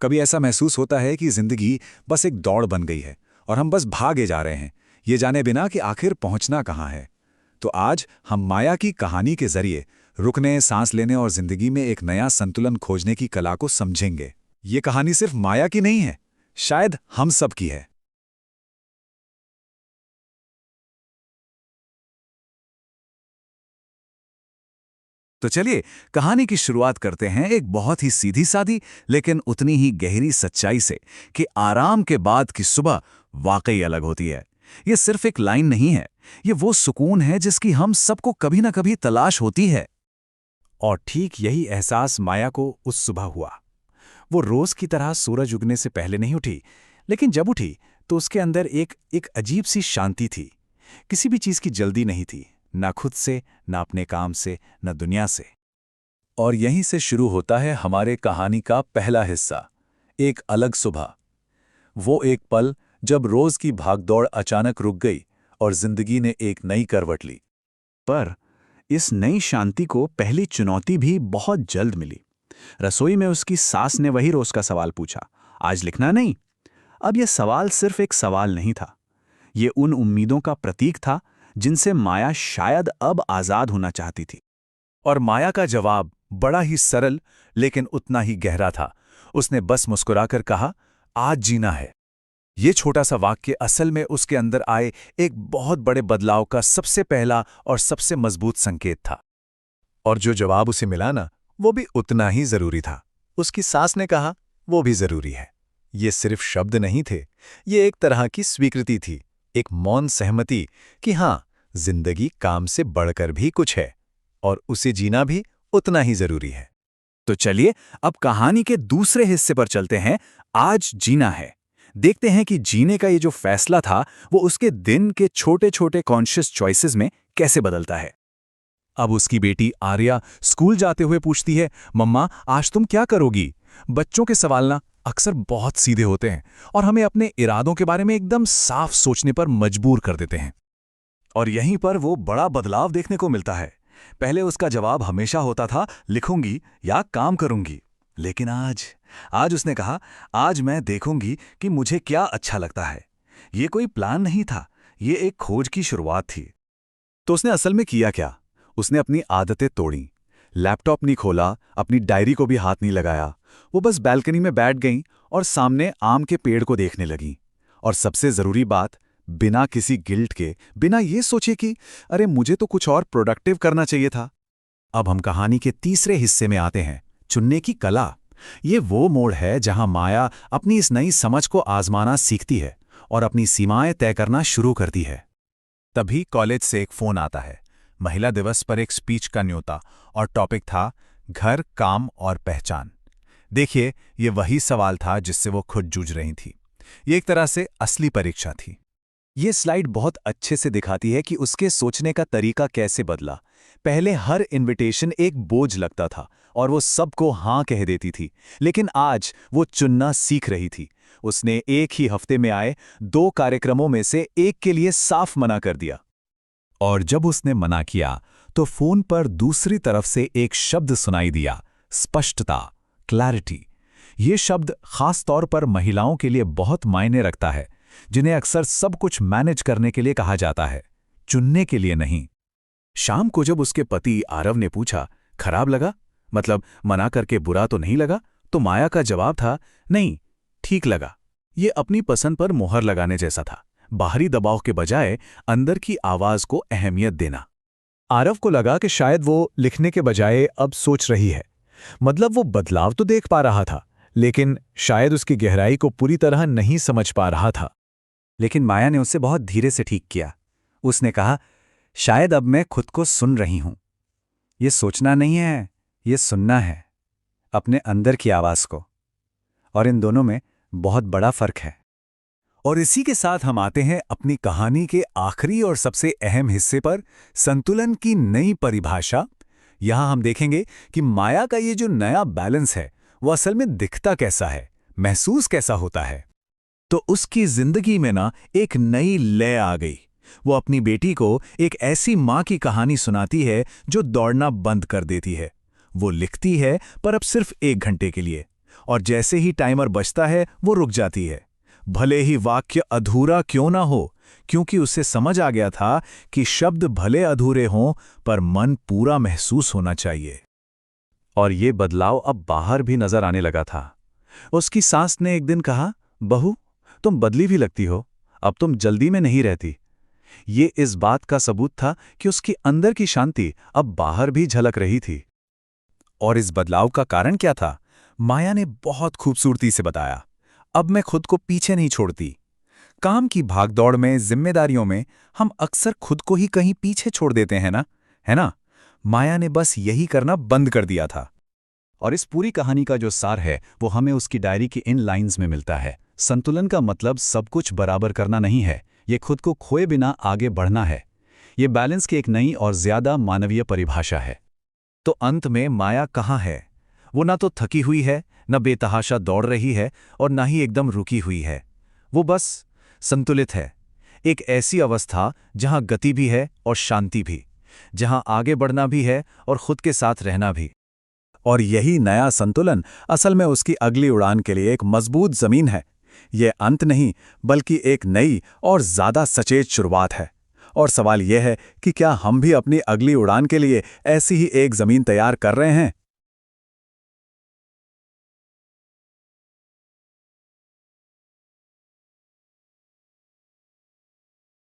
कभी ऐसा महसूस होता है कि जिंदगी बस एक दौड़ बन गई है और हम बस भागे जा रहे हैं, ये जाने बिना कि आखिर पहुंचना कहाँ है। तो आज हम माया की कहानी के जरिए रुकने, सांस लेने और जिंदगी में एक नया संतुलन खोजने की कला को समझेंगे। ये कहानी सिर्फ माया की नहीं है, शायद हम सब की है। तो चलिए कहानी की शुरुआत करते हैं एक बहुत ही सीधी सादी लेकिन उतनी ही गहरी सच्चाई से कि आराम के बाद की सुबह वाकई अलग होती है। ये सिर्फ एक लाइन नहीं है, ये वो सुकून है जिसकी हम सबको कभी ना कभी तलाश होती है। और ठीक यही एहसास माया को उस सुबह हुआ। वो रोज की तरह सूरज उगने से पहले नहीं उठी, लेकिन जब उठी तो उसके अंदर एक अजीब सी शांति थी। किसी भी चीज की जल्दी नहीं थी, ना खुद से, ना अपने काम से, ना दुनिया से। और यहीं से शुरू होता है हमारे कहानी का पहला हिस्सा, एक अलग सुबह। वो एक पल जब रोज की भागदौड़ अचानक रुक गई और जिंदगी ने एक नई करवट ली। पर इस नई शांति को पहली चुनौती भी बहुत जल्द मिली। रसोई में उसकी सास ने वही रोज का सवाल पूछा, आज लिखना नहीं? अब यह सवाल सिर्फ एक सवाल नहीं था, ये उन उम्मीदों का प्रतीक था जिनसे माया शायद अब आजाद होना चाहती थी। और माया का जवाब बड़ा ही सरल लेकिन उतना ही गहरा था। उसने बस मुस्कुराकर कहा, आज जीना है। ये छोटा सा वाक्य असल में उसके अंदर आए एक बहुत बड़े बदलाव का सबसे पहला और सबसे मजबूत संकेत था। और जो जवाब उसे मिला ना, वो भी उतना ही जरूरी था। उसकी सास ने कहा, वो भी जरूरी है। ये सिर्फ शब्द नहीं थे, ये एक तरह की स्वीकृति थी, एक मौन सहमति कि हां, जिंदगी काम से बढ़कर भी कुछ है और उसे जीना भी उतना ही जरूरी है। तो चलिए अब कहानी के दूसरे हिस्से पर चलते हैं, आज जीना है। देखते हैं कि जीने का ये जो फैसला था वो उसके दिन के छोटे छोटे कॉन्शियस चॉइसेस में कैसे बदलता है। अब उसकी बेटी आर्या स्कूल जाते हुए पूछती है, मम्मा आज तुम क्या करोगी? बच्चों के सवाल ना अक्सर बहुत सीधे होते हैं और हमें अपने इरादों के बारे में एकदम साफ सोचने पर मजबूर कर देते हैं। और यहीं पर वो बड़ा बदलाव देखने को मिलता है। पहले उसका जवाब हमेशा होता था, लिखूंगी या काम करूंगी। लेकिन आज उसने कहा, आज मैं देखूंगी कि मुझे क्या अच्छा लगता है। ये कोई प्लान नहीं था, ये एक खोज की शुरुआत थी। तो उसने असल में किया क्या? उसने अपनी आदतें तोड़ी, लैपटॉप नहीं खोला, अपनी डायरी को भी हाथ नहीं लगाया। वो बस बैल्कनी में बैठ गईं और सामने आम के पेड़ को देखने लगीं। और सबसे जरूरी बात, बिना किसी गिल्ट के, बिना ये सोचे कि अरे मुझे तो कुछ और प्रोडक्टिव करना चाहिए था। अब हम कहानी के तीसरे हिस्से में आते हैं, चुनने की कला। ये वो मोड़ है जहां माया अपनी इस नई समझ को आजमाना सीखती है और अपनी सीमाएं तय करना शुरू करती है। तभी कॉलेज से एक फोन आता है, महिला दिवस पर एक स्पीच का न्योता, और टॉपिक था घर, काम और पहचान। देखिए, ये वही सवाल था जिससे वो खुद जूझ रही थी। ये एक तरह से असली परीक्षा थी। ये स्लाइड बहुत अच्छे से दिखाती है कि उसके सोचने का तरीका कैसे बदला। पहले हर इनविटेशन एक बोझ लगता था और वो सबको हाँ कह देती थी, लेकिन आज वो चुनना सीख रही थी। उसने एक ही हफ्ते में आए 2 कार्यक्रमों में से एक के लिए साफ मना कर दिया। और जब उसने मना किया तो फोन पर दूसरी तरफ से एक शब्द सुनाई दिया, स्पष्टता, क्लैरिटी। ये शब्द खास तौर पर महिलाओं के लिए बहुत मायने रखता है, जिन्हें अक्सर सब कुछ मैनेज करने के लिए कहा जाता है, चुनने के लिए नहीं। शाम को जब उसके पति आरव ने पूछा, खराब लगा? मतलब मना करके बुरा तो नहीं लगा? तो माया का जवाब था, नहीं, ठीक लगा। ये अपनी पसंद पर मोहर लगाने जैसा था, बाहरी दबाव के बजाय अंदर की आवाज को अहमियत देना। आरव को लगा कि शायद वो लिखने के बजाय अब सोच रही है। मतलब वो बदलाव तो देख पा रहा था, लेकिन शायद उसकी गहराई को पूरी तरह नहीं समझ पा रहा था। लेकिन माया ने उसे बहुत धीरे से ठीक किया। उसने कहा, शायद अब मैं खुद को सुन रही हूं। ये सोचना नहीं है, ये सुनना है, अपने अंदर की आवाज को। और इन दोनों में बहुत बड़ा फर्क है। और इसी के साथ हम आते हैं अपनी कहानी के आखिरी और सबसे अहम हिस्से पर, संतुलन की नई परिभाषा। यहां हम देखेंगे कि माया का ये जो नया बैलेंस है वो असल में दिखता कैसा है, महसूस कैसा होता है। तो उसकी जिंदगी में ना एक नई लय आ गई। वो अपनी बेटी को एक ऐसी माँ की कहानी सुनाती है जो दौड़ना बंद कर देती है। वो लिखती है, पर अब सिर्फ 1 घंटे के लिए। और जैसे ही टाइमर बजता है वो रुक जाती है, भले ही वाक्य अधूरा क्यों ना हो, क्योंकि उसे समझ आ गया था कि शब्द भले अधूरे हों पर मन पूरा महसूस होना चाहिए। और ये बदलाव अब बाहर भी नजर आने लगा था। उसकी सास ने एक दिन कहा, बहू, तुम बदली भी लगती हो, अब तुम जल्दी में नहीं रहती। ये इस बात का सबूत था कि उसकी अंदर की शांति अब बाहर भी झलक रही थी। और इस बदलाव का कारण क्या था? माया ने बहुत खूबसूरती से बताया। अब मैं खुद को पीछे नहीं छोड़ती। काम की भागदौड़ में, जिम्मेदारियों में हम अक्सर खुद को ही कहीं पीछे छोड़ देते हैं ना, है ना? माया ने बस यही करना बंद कर दिया था। और इस पूरी कहानी का जो सार है वो हमें उसकी डायरी की इन लाइंस में मिलता है। संतुलन का मतलब सब कुछ बराबर करना नहीं है, ये खुद को खोए बिना आगे बढ़ना है। ये बैलेंस की एक नई और ज्यादा मानवीय परिभाषा है। तो अंत में माया कहाँ है? वो ना तो थकी हुई है, न बेतहाशा दौड़ रही है और ना ही एकदम रुकी हुई है। वो बस संतुलित है। एक ऐसी अवस्था जहां गति भी है और शांति भी, जहां आगे बढ़ना भी है और खुद के साथ रहना भी। और यही नया संतुलन असल में उसकी अगली उड़ान के लिए एक मजबूत जमीन है। ये अंत नहीं, बल्कि एक नई और ज्यादा सचेत शुरुआत है। और सवाल यह है कि क्या हम भी अपनी अगली उड़ान के लिए ऐसी ही एक जमीन तैयार कर रहे हैं?